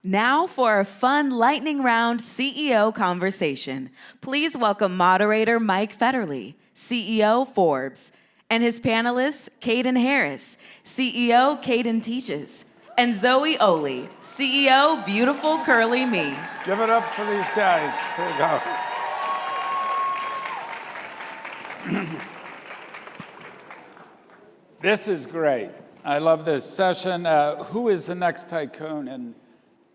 Now for a fun lightning round CEO conversation. Please welcome moderator Mike Federle, CEO Forbes, and his panelists Caden Harris, CEO Caden Teaches, and Zoe Oli, CEO Beautiful Curly Me. Give it up for these guys. Here we go. This is great. I love this session. Who is the next tycoon? And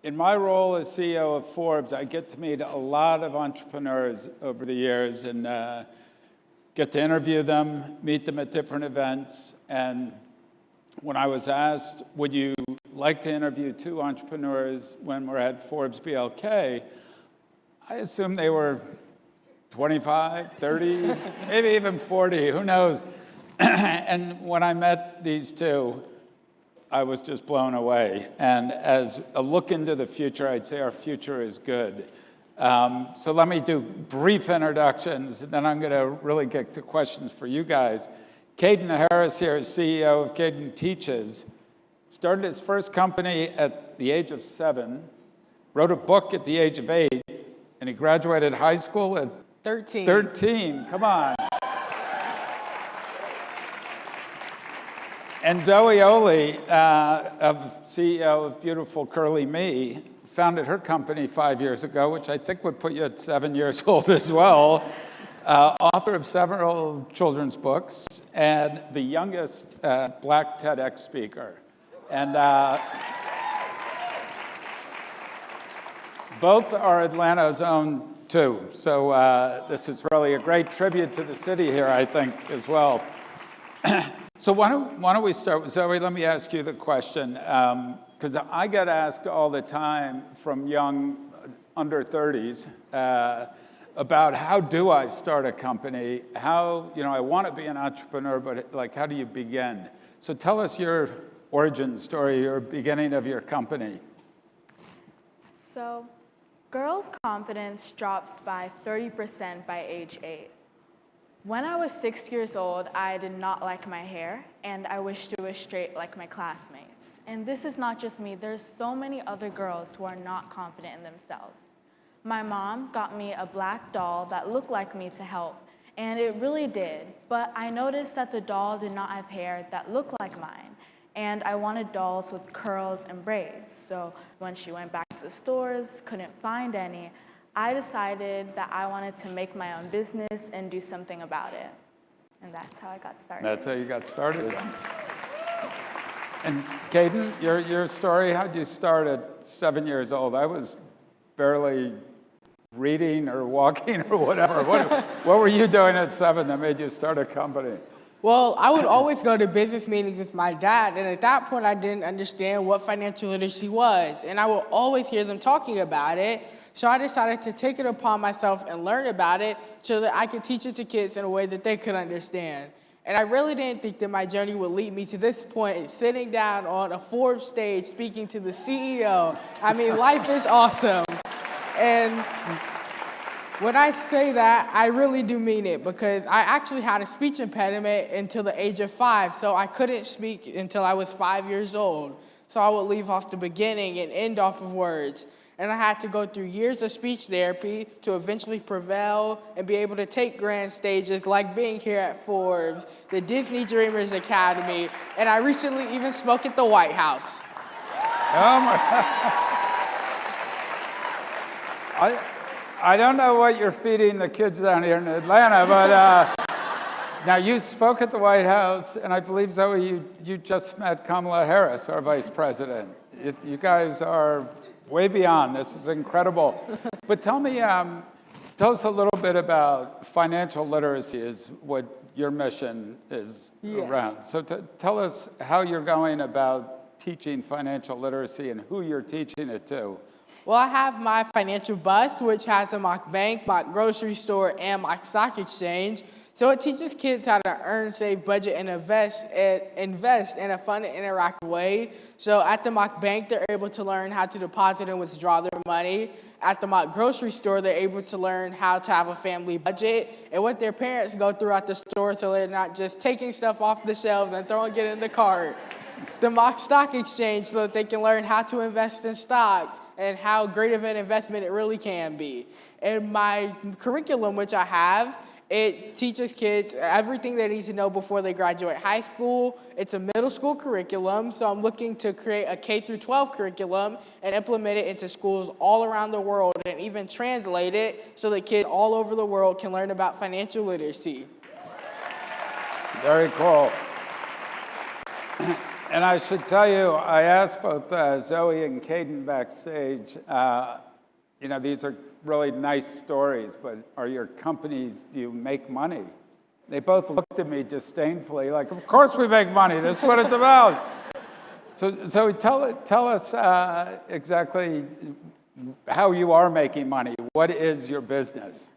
in my role as CEO of Forbes, I get to meet a lot of entrepreneurs over the years and get to interview them, meet them at different events. And when I was asked, would you like to interview two entrepreneurs when we're at ForbesBLK, I assumed they were 25, 30, maybe even 40, who knows? And when I met these two, I was just blown away. And as a look into the future, I'd say our future is good. So let me do brief introductions, and then I'm going to really get to questions for you guys. Caden Harris here is CEO of Caden Teaches. Started his first company at the age of 7, wrote a book at the age of 8, and he graduated high school at 13. 13, come on. And Zoe Oli, CEO of Beautiful Curly Me, founded her company 5 years ago, which I think would put you at 7 years old as well. Author of several children's books, and the youngest Black TEDx speaker. And both are Atlanta's own too. So this is really a great tribute to the city here, I think, as well. So why don't we start with Zoe? Let me ask you the question, because I get asked all the time from young under 30s about how do I start a company? How, I want to be an entrepreneur, but like, how do you begin? So tell us your origin story, your beginning of your company. So, girls' confidence drops by 30% by age 8. When I was 6 years old, I did not like my hair, and I wished it was straight like my classmates. And this is not just me. There's so many other girls who are not confident in themselves. My mom got me a black doll that looked like me to help, and it really did. But I noticed that the doll did not have hair that looked like mine, and I wanted dolls with curls and braids. So when she went back to stores, couldn't find any, I decided that I wanted to make my own business and do something about it. And that's how I got started. That's how you got started. And Caden, your story, how'd you start at 7 years old? I was barely reading or walking or whatever. What were you doing at 7 that made you start a company? Well, I would always go to business meetings with my dad, and at that point I didn't understand what financial literacy was, and I would always hear them talking about it. So I decided to take it upon myself and learn about it so that I could teach it to kids in a way that they could understand. And I really didn't think that my journey would lead me to this point, sitting down on a Forbes stage speaking to the CEO. I mean, life is awesome. And when I say that, I really do mean it, because I actually had a speech impediment until the age of 5, so I couldn't speak until I was 5 years old. So I would leave off the beginning and end off of words. And I had to go through years of speech therapy to eventually prevail and be able to take grand stages like being here at Forbes, the Disney Dreamers Academy, and I recently even spoke at the White House. Oh my. I don't know what you're feeding the kids down here in Atlanta, but now you spoke at the White House, and I believe, Zoe, you just met Kamala Harris, our vice president. You guys are way beyond. This is incredible. But tell us a little bit about financial literacy is what your mission is around. So tell us how you're going about teaching financial literacy and who you're teaching it to. Well, I have my financial bus, which has a mock bank, mock grocery store, and mock stock exchange. So it teaches kids how to earn, save, budget, and invest in a fun and interactive way. So at the mock bank, they're able to learn how to deposit and withdraw their money. At the mock grocery store, they're able to learn how to have a family budget and what their parents go throughout the store, so they're not just taking stuff off the shelves and throwing it in the cart. The mock stock exchange, so that they can learn how to invest in stocks. and how great of an investment it really can be. And my curriculum, which I have, it teaches kids everything they need to know before they graduate high school. It's a middle school curriculum, so I'm looking to create a K through 12 curriculum and implement it into schools all around the world and even translate it so that kids all over the world can learn about financial literacy. Very cool. And I should tell you, I asked both Zoe and Caden backstage, these are really nice stories, but are your companies, do you make money? They both looked at me disdainfully, like, of course we make money, this is what it's about. So tell us exactly how you are making money. What is your business?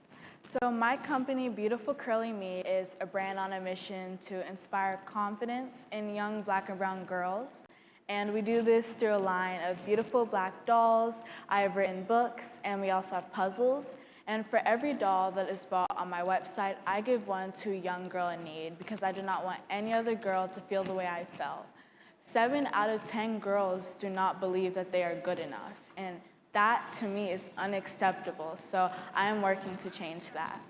So my company, Beautiful Curly Me, is a brand on a mission to inspire confidence in young Black and brown girls. And we do this through a line of beautiful Black dolls. I have written books, and we also have puzzles. And for every doll that is bought on my website, I give one to a young girl in need because I do not want any other girl to feel the way I felt. 7 out of 10 girls do not believe that they are good enough. And that, to me, is unacceptable. So I am working to change that.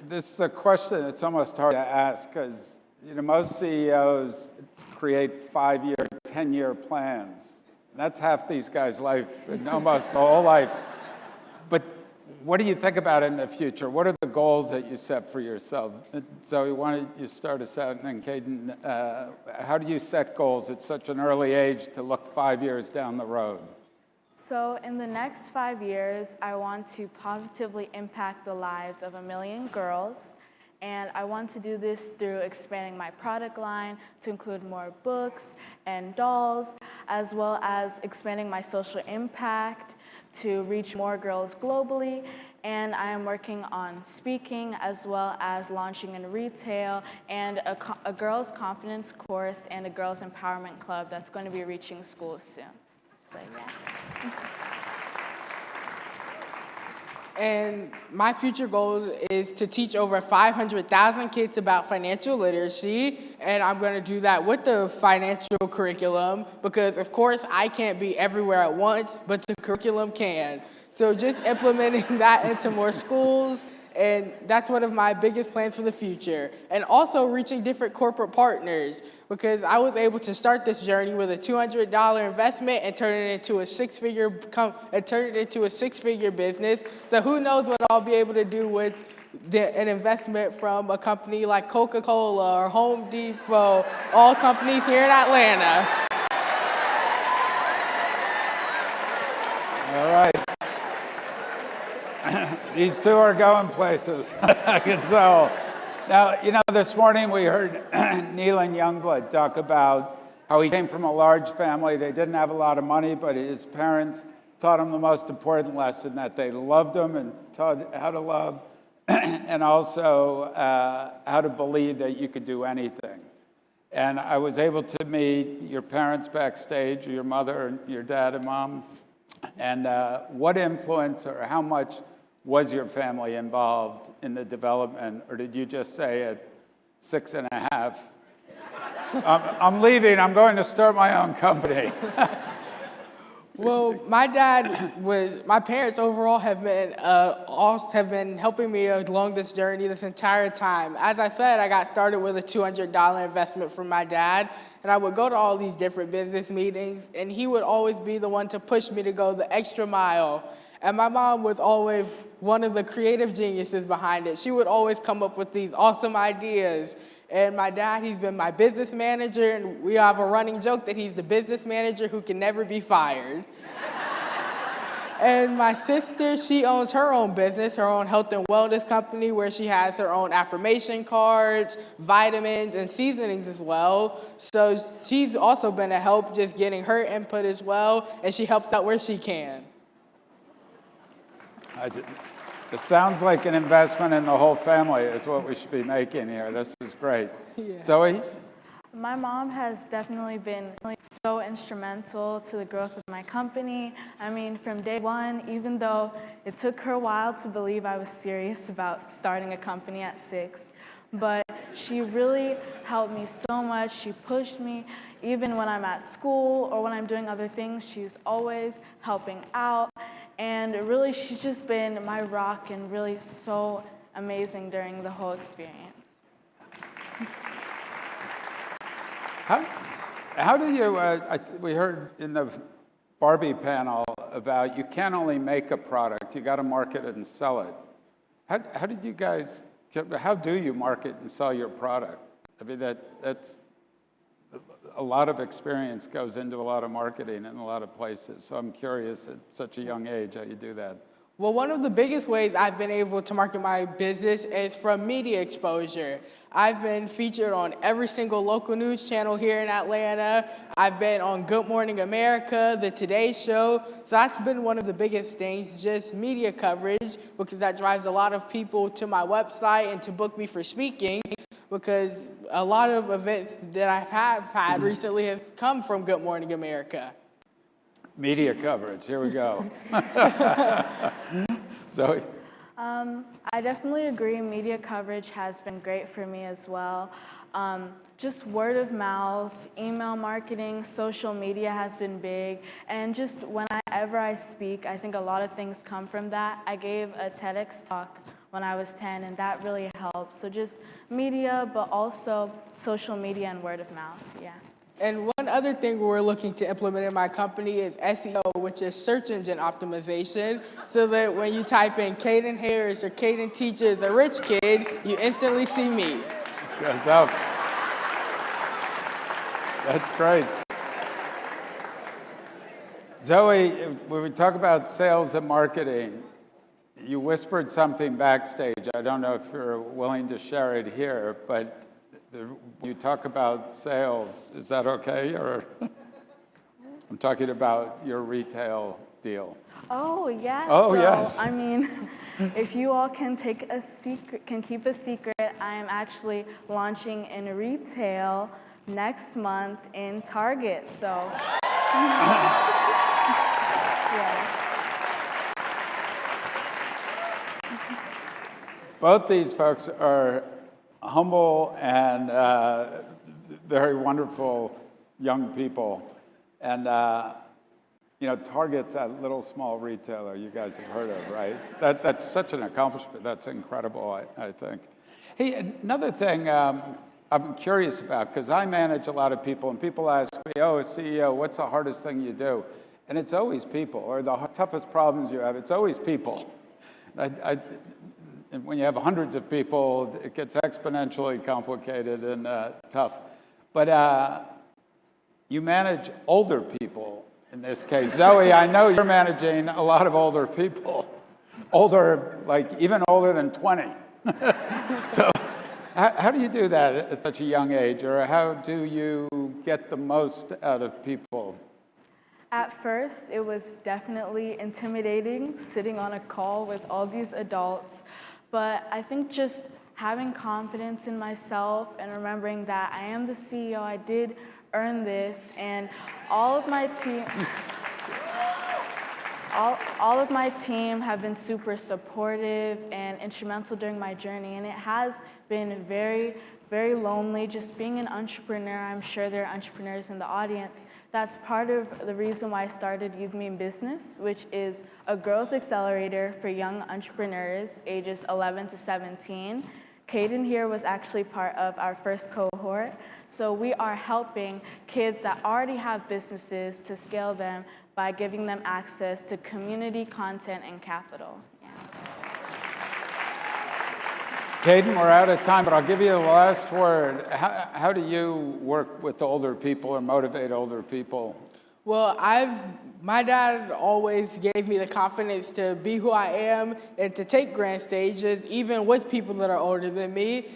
This is a question that's almost hard to ask because most CEOs create 5-year, 10-year plans. That's half these guys' life, and almost the whole life. But what do you think about in the future? What are the goals that you set for yourself? Zoe, why don't you start us out, and then Caden, how do you set goals at such an early age to look 5 years down the road? So in the next 5 years, I want to positively impact the lives of 1 million girls. And I want to do this through expanding my product line to include more books and dolls, as well as expanding my social impact to reach more girls globally. And I am working on speaking as well as launching in retail and a girls' confidence course and a girls' empowerment club that's going to be reaching schools soon. So, yeah. And my future goal is to teach over 500,000 kids about financial literacy, and I'm going to do that with the financial curriculum because, of course, I can't be everywhere at once, but the curriculum can. So just implementing that into more schools, and that's one of my biggest plans for the future. And also reaching different corporate partners because I was able to start this journey with a $200 investment and turn it into a six-figure business. So who knows what I'll be able to do with an investment from a company like Coca-Cola or Home Depot, all companies here in Atlanta. All right. These two are going places, I can tell. Now, this morning we heard Neelan Youngblood talk about how he came from a large family. They didn't have a lot of money, but his parents taught him the most important lesson, that they loved him and taught how to love and also how to believe that you could do anything. And I was able to meet your parents backstage, or your mother, and your dad and mom. And what influence or how much was your family involved in the development, or did you just say at 6.5, I'm leaving, I'm going to start my own company? Well, my parents overall have been helping me along this journey this entire time. As I said, I got started with a $200 investment from my dad, and I would go to all these different business meetings, and he would always be the one to push me to go the extra mile. And my mom was always one of the creative geniuses behind it. She would always come up with these awesome ideas. And my dad, he's been my business manager, and we have a running joke that he's the business manager who can never be fired. And my sister, she owns her own business, her own health and wellness company, where she has her own affirmation cards, vitamins, and seasonings as well. So she's also been a help just getting her input as well, and she helps out where she can. It sounds like an investment in the whole family is what we should be making here. This is great. Yeah. Zoe? My mom has definitely been so instrumental to the growth of my company. I mean, from day one, even though it took her a while to believe I was serious about starting a company at 6, but She really helped me so much. She pushed me. Even when I'm at school or when I'm doing other things, she's always helping out. And really, she's just been my rock and really so amazing during the whole experience. How do you, we heard in the Barbie panel about you can't only make a product, you got to market it and sell it. How did you guys, how do you market and sell your product? I mean, that's a lot of experience goes into a lot of marketing in a lot of places. So I'm curious at such a young age how you do that. Well, one of the biggest ways I've been able to market my business is from media exposure. I've been featured on every single local news channel here in Atlanta. I've been on Good Morning America, The Today Show. So that's been one of the biggest things, just media coverage, because that drives a lot of people to my website and to book me for speaking, because a lot of events that I have had recently have come from Good Morning America. Media coverage, here we go. Zoe? I definitely agree. Media coverage has been great for me as well. Just word of mouth, email marketing, social media has been big. And just whenever I speak, I think a lot of things come from that. I gave a TEDx talk when I was 10, and that really helped. So just media, but also social media and word of mouth, yeah. And one other thing we're looking to implement in my company is SEO, which is search engine optimization, so that when you type in Caden Harris or Caden teaches a rich kid, you instantly see me. Goes up. That's great. Zoe, when we talk about sales and marketing, you whispered something backstage. I don't know if you're willing to share it here, but you talk about sales, is that okay? Or I'm talking about your retail deal. Oh, yes. Oh, so, yes. I mean, if you all can keep a secret, I am actually launching in retail next month in Target. So, yes. Both these folks are humble and very wonderful young people. And, you know, Target's that little small retailer you guys have heard of, right? That's such an accomplishment. That's incredible, I think. Hey, another thing I'm curious about, because I manage a lot of people, and people ask me, oh, as CEO, what's the hardest thing you do? And it's always people, or the toughest problems you have, it's always people. And when you have hundreds of people, it gets exponentially complicated and tough. But you manage older people in this case. Zoe, I know you're managing a lot of older people. Older, like even older than 20. So how do you do that at such a young age? Or how do you get the most out of people? At first, it was definitely intimidating, sitting on a call with all these adults. But I think just having confidence in myself and remembering that I am the CEO, I did earn this, and all of my team have been super supportive and instrumental during my journey, and it has been very, very lonely just being an entrepreneur. I'm sure there are entrepreneurs in the audience. That's part of the reason why I started Youth Mean Business, which is a growth accelerator for young entrepreneurs ages 11 to 17. Caden here was actually part of our first cohort. So we are helping kids that already have businesses to scale them by giving them access to community, content, and capital. Caden, we're out of time, but I'll give you the last word. How do you work with older people or motivate older people? Well, my dad always gave me the confidence to be who I am and to take grand stages, even with people that are older than me.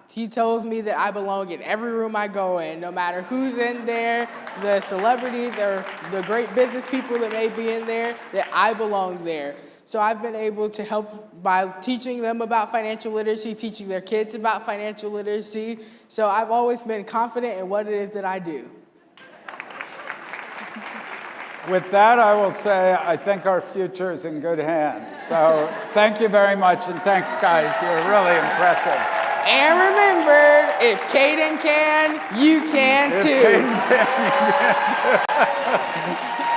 He tells me that I belong in every room I go in, no matter who's in there, the celebrities or the great business people that may be in there, that I belong there. So I've been able to help by teaching them about financial literacy, teaching their kids about financial literacy. So I've always been confident in what it is that I do. With that, I will say I think our future is in good hands. So thank you very much, and thanks, guys. You're really impressive. And remember, if Caden can, you can too. If Caden can, you can.